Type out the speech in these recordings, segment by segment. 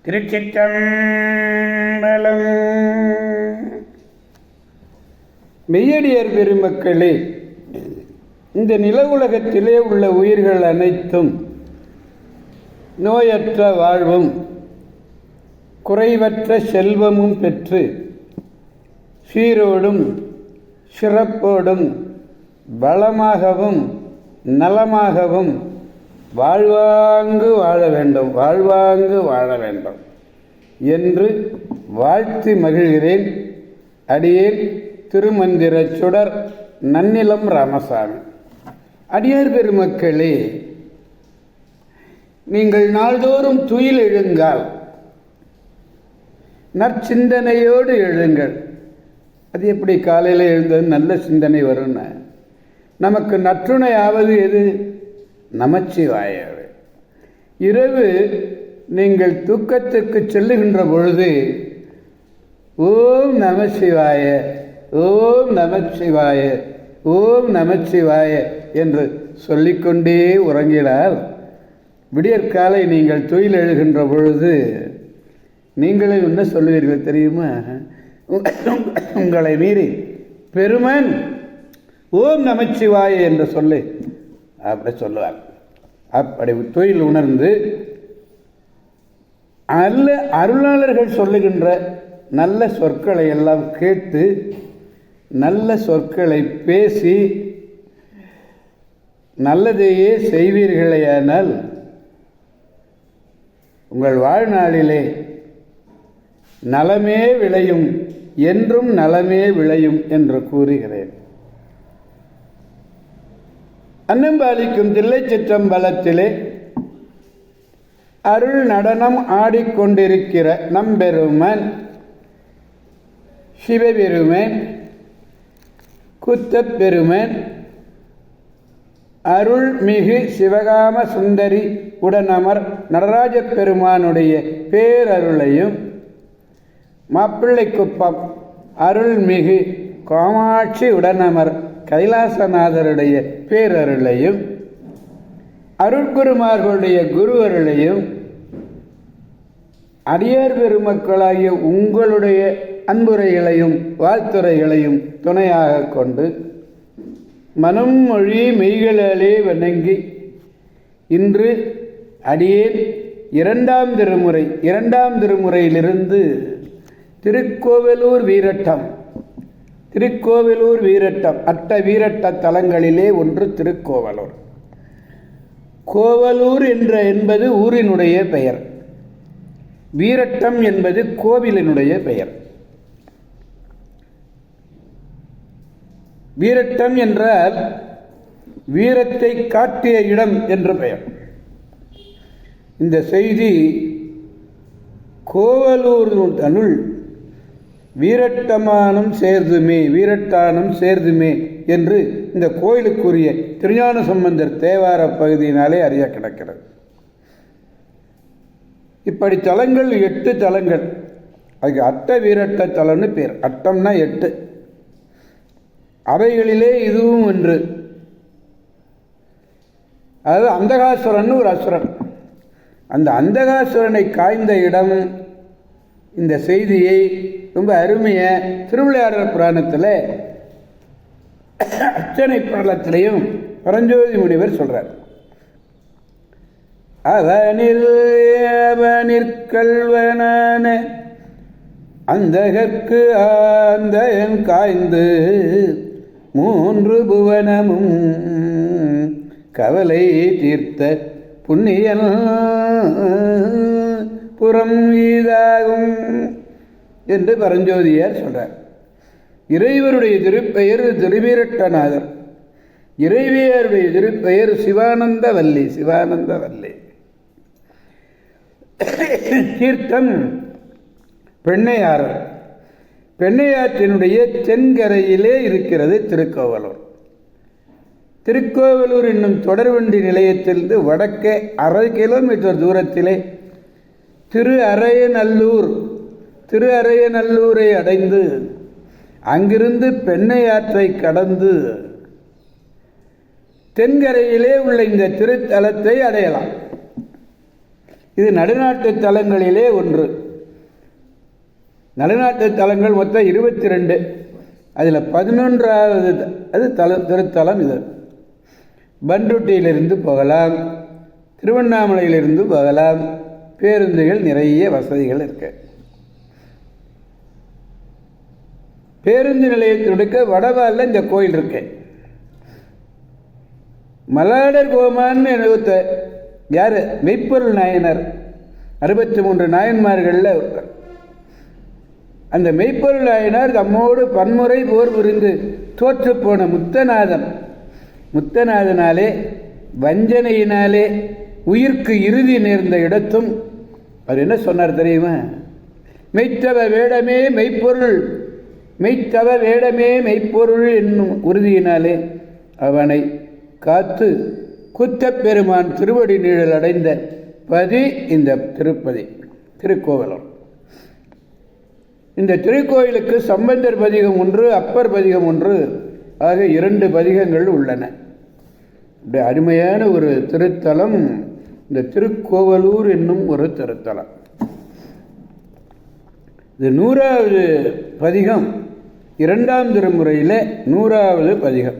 திருச்சிற்றம்பலம். மெய்யடியார் பெருமக்களே, இந்த நில உலகத்திலே உள்ள உயிர்கள் அனைத்தும் நோயற்ற வாழ்வும் குறைவற்ற செல்வமும் பெற்று சீரோடும் சிறப்போடும் வளமாகவும் நலமாகவும் வாழ்வாங்கு வாழ வேண்டும், வாழ்வாங்கு வாழ வேண்டும் என்று வாழ்த்தி மகிழ்கிறேன். அடியேன் திருமந்திர சுடர் நன்னிலம் ராமசாமி. அடியார் பெருமக்களே, நீங்கள் நாள்தோறும் துயில் எழுந்தால் நற்சிந்தனையோடு எழுங்கள். அது எப்படி காலையில் எழுந்தது நல்ல சிந்தனை வரும்னா, நமக்கு நற்றுணை ஆவது எது? நமச்சிவாயவே. இரவு நீங்கள் தூக்கத்துக்கு செல்லுகின்ற பொழுது ஓம் நமசிவாய, ஓம் நமசிவாய, ஓம் நமசிவாய என்று சொல்லிக்கொண்டே உறங்கினால் விடியற்காலை நீங்கள் துயில் எழுகின்ற பொழுது நீங்களே என்ன சொல்லுவீர்கள் தெரியுமா? உங்களை மீறி பெருமன் ஓம் நமச்சிவாய என்று சொல்லி அப்படி சொல்லுவார். அப்படி தொழில் உணர்ந்து நல்ல அருளாளர்கள் சொல்லுகின்ற நல்ல சொற்களை எல்லாம் கேட்டு நல்ல சொற்களை பேசி நல்லதையே செய்வீர்களேயானால் உங்கள் வாழ்நாளிலே நலமே விளையும், என்றும் நலமே விளையும் என்று கூறுகிறேன். அன்னம்பாலிக்கும் தில்லை சிற்றம்பலத்திலே அருள் நடனம் ஆடிக்கொண்டிருக்கிற நம்பெருமன் சிவபெருமன், குத்தப்பெருமன், அருள்மிகு சிவகாம சுந்தரி உடனமர் நடராஜ பெருமானுடைய பேரருளையும், மாப்பிள்ளைக்குப்பம் அருள்மிகு காமாட்சி உடனமர் கைலாசநாதருடைய பேரருளையும், அருட்குருமார்களுடைய குரு அருளையும், அடியார் பெருமக்களாகிய உங்களுடைய அன்புரைகளையும் வாழ்த்துறைகளையும் துணையாக கொண்டு மனம் மொழி மெய்களாலே வணங்கி இன்று அடியேன் இரண்டாம் திருமுறையிலிருந்து திருக்கோவலூர் வீரட்டம் அட்ட வீரட்ட தலங்களிலே ஒன்று திருக்கோவலூர். கோவலூர் என்பது ஊரினுடைய பெயர், வீரட்டம் என்பது கோவிலினுடைய பெயர். வீரட்டம் என்றால் வீரத்தை காட்டிய இடம் என்று பெயர். இந்த செய்தி கோவலூர் தனுள் வீரட்டானம் சேர்துமே என்று இந்த கோயிலுக்குரிய திருஞான சம்பந்தர் தேவார பகுதியினாலே அறிய கிடக்கிறது. இப்படி தலங்கள் 8 தலங்கள். அதுக்கு அட்ட வீரட்ட தலம்னு பேர். அட்டம்னா 8, அவைகளிலே இதுவும் ஒன்று. அதாவது அந்தகாசுரன் ஒரு அசுரன். அந்த அந்தகாசுரனை காய்ந்த இடம். இந்த செய்தியை ரொம்ப அருமையை திருவிளையாடல் புராணத்தில் அர்ச்சனை படலத்திலையும் பரஞ்சோதி முனிவர் சொல்றார். அவனிற்கல்வனான அந்தகற்கு ஆந்தயன் காய்ந்து 3 புவனமும் கவலை தீர்த்த புண்ணியன் புறம் ஈதாகும் என்று பரஞ்சோதியார் சொல்றார். இறைவருடைய திருப்பெயர் திருவீரட்டநாதர், இறைவியருடைய திருப்பெயர் சிவானந்தவல்லி. தீர்த்தம் பெண்ணையாறு. பெண்ணையாற்றினுடைய தென்கரையிலே இருக்கிறது திருக்கோவலூர். திருக்கோவலூர் என்னும் தொடர்வண்டி நிலையத்திலிருந்து வடக்கே 1/2 கிலோமீட்டர் தூரத்திலே திருஅரையநல்லூரை அடைந்து அங்கிருந்து பெண்ணையாற்றை கடந்து தென்கரையிலே உள்ள இந்த திருத்தலத்தை அடையலாம். இது நடுநாட்டு தலங்களிலே ஒன்று. நடுநாட்டு தலங்கள் மொத்தம் 22. அதில் 11வது அது திருத்தலம் இது. பன்ருட்டியிலிருந்து போகலாம், திருவண்ணாமலையிலிருந்து போகலாம். பேருந்துகள் நிறைய வசதிகள் இருக்கு. பேருந்து நிலையத்தினுடைய வடவாலில் இந்த கோயில் இருக்கு. மலாடர் கோமான்னு யார்? மெய்ப்பொருள் நாயனார். 63 நாயன்மார்களில் ஒருத்தர். அந்த மெய்ப்பொருள் நாயனார் தம்மோடு பன்முறை போர் புரிந்து தோற்று போன முத்தநாதனாலே வஞ்சனையினாலே உயிர்க்கு இறுதி நேர்ந்த இடத்தும் அவர் என்ன சொன்னார் தெரியுமா? மெய்த்தவ வேடமே மெய்ப்பொருள், மெய்த்தவ வேடமே மெய்ப்பொருள் என்னும் உறுதியினாலே அவனை காத்து குத்தப்பெருமான் திருவடி நீழல் அடைந்த பதி இந்த திருப்பதி திருக்கோவலம். இந்த திருக்கோயிலுக்கு சம்பந்தர் பதிகம் ஒன்று, அப்பர் பதிகம் ஒன்று ஆக 2 பதிகங்கள் உள்ளன. இப்படி அருமையான ஒரு திருத்தலம் இந்த திருக்கோவலூர் என்னும் ஒரு திருத்தலம். இது 100வது பதிகம், 2ஆம் திருமுறையில் 100வது பதிகம்.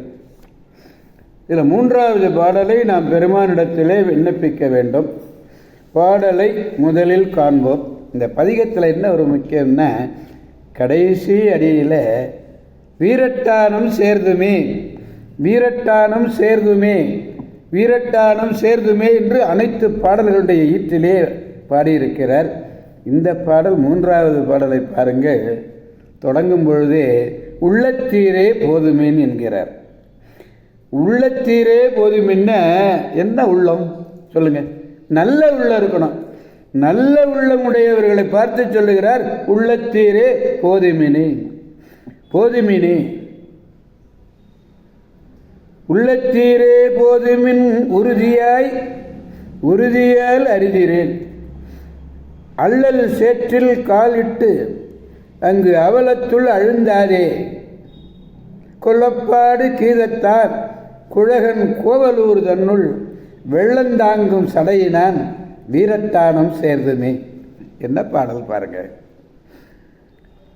இதில் 3வது பாடலை நாம் பெருமானிடத்திலே விண்ணப்பிக்க வேண்டும். பாடலை முதலில் காண்போம். இந்த பதிகத்தில் என்ன ஒரு முக்கியம்னா, கடைசி அடியில் வீரட்டானம் சேர்துமே, வீரட்டானம் சேர்துமே, வீரட்டானம் சேர்துமே என்று அனைத்து பாடல்களுடைய ஈட்டிலே பாடியிருக்கிறார். இந்த பாடல் 3வது பாடலை பாருங்கள். தொடங்கும் பொழுதே உள்ளத்தீரே போதுமேன் என்கிறார். உள்ளத்தீரே போதுமென்ன என்ன உள்ளம் சொல்லுங்க? நல்ல உள்ளம் இருக்கணும். நல்ல உள்ளமுடையவர்களை பார்த்து சொல்லுகிறார், உள்ளத்தீரே போதுமினே, போதுமினே. உள்ளத்தீரே போதுமின் உறுதியால் அறிகிறேன். அள்ளல் சேற்றில் காலிட்டு அங்கு அவலத்துள் அழுந்தாதே. கொல்லப்பாடு கீதத்தார் குழகன் கோவலூர் தன்னுள் வெள்ளந்தாங்கும் சடையினான் வீரட்டானம் சேர்துமே. என்ன பாடல் பாருங்க.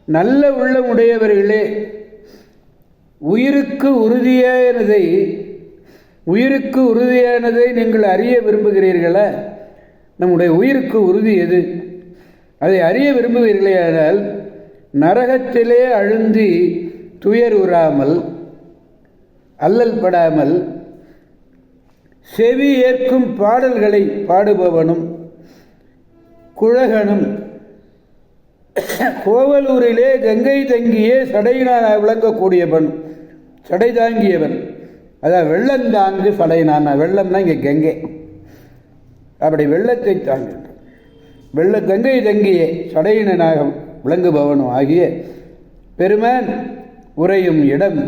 நல்ல உள்ளமுடையவர்களே, உயிருக்கு உறுதியானதை நீங்கள் அறிய விரும்புகிறீர்களா? நம்முடைய உயிருக்கு உறுதி எது? அதை அறிய விரும்புகிறீர்களானால் நரகத்திலே அழுந்தி துயர் உறாமல் அல்லல் படாமல் செவி ஏற்கும் பாடல்களை பாடுபவனும் குழகனும் கோவலூரிலே கங்கை தங்கியே சடையினான் விளங்கக்கூடியவன், சடை தாங்கியவன். அதான் வெள்ளந்தாங்கு சடையினான். வெள்ளம்னா இங்கே கங்கை. அப்படி வெள்ளத்தை தாங்குகின்ற கங்கை தங்கியே சடையினாக விளங்குபவனும் ஆகிய பெருமான் உறையும் இடம்,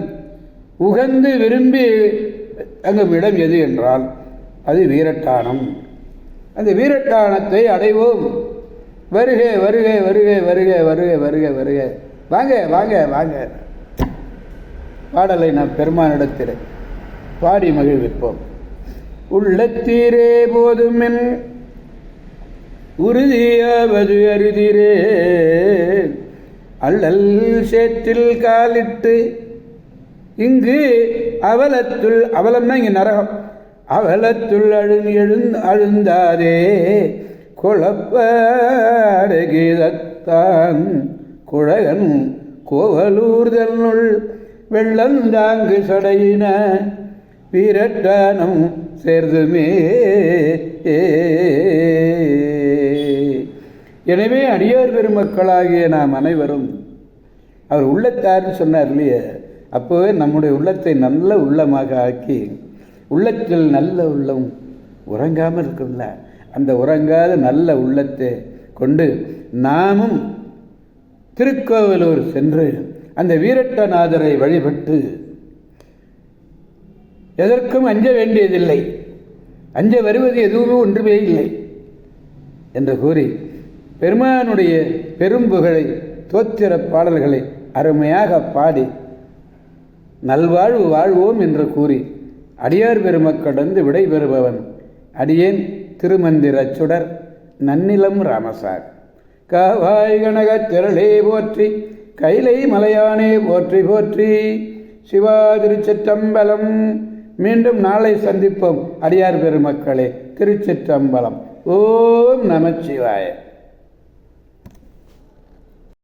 உகந்து விரும்பி அங்கும் இடம் எது என்றால் அது வீரட்டானம். அந்த வீரட்டானத்தை அடைவோம். வருக வருக வருக வருக வருக வருக வருக, வாங்க வாங்க வாங்க. பாடலை நாம் பெருமானிடத்தில் பாடி மகிழ்விப்போம். உள்ளத்தீரே போதுமென் உறுதியாவது அருதிரே. அள்ளல் சேற்றில் காலிட்டு இங்கு அவலத்துள், அவலம்னா இங்கே நரகம், அவலத்துள் அழுந்தாதே. கொளப்பாடு கீதத்தான் குழகன் கோவலூர் தன்னுள் வெள்ளந்தாங்கு சடையின வீரட்டானம் சேர்துமே. எனவே அடியார் பெருமக்களாகிய நாம் அனைவரும், அவர் உள்ளத்தார்னு சொன்னார் இல்லையே, அப்போவே நம்முடைய உள்ளத்தை நல்ல உள்ளமாக ஆக்கி, உள்ளத்தில் நல்ல உள்ளம் உறங்காமல் இருக்கும்ல, அந்த உறங்காத நல்ல உள்ளத்தை கொண்டு நாமும் திருக்கோவலூர் சென்று அந்த வீரட்டநாதரை வழிபட்டு எதற்கும் அஞ்ச வேண்டியதில்லை, அஞ்ச வருவது எதுவுமே ஒன்றுமே இல்லை என்று கூறி பெருமானுடைய பெரும்புகழை தோத்திர பாடல்களை அருமையாக பாடி நல்வாழ்வு வாழ்வோம் என்று கூறி அடியார் பெருமக்கடந்து விடை பெறுபவன் அடியேன் திருமந்திர சுடர் நன்னிலம் ராமசாமி. காவாய் கனகத் திரளே போற்றி, கைலை மலையானே போற்றி போற்றி. சிவா திருச்சிற்றம்பலம். மீண்டும் நாளை சந்திப்போம். அடியார் பெருமக்களே, திருச்சிற்றம்பலம். ஓம் நமச்சிவாய.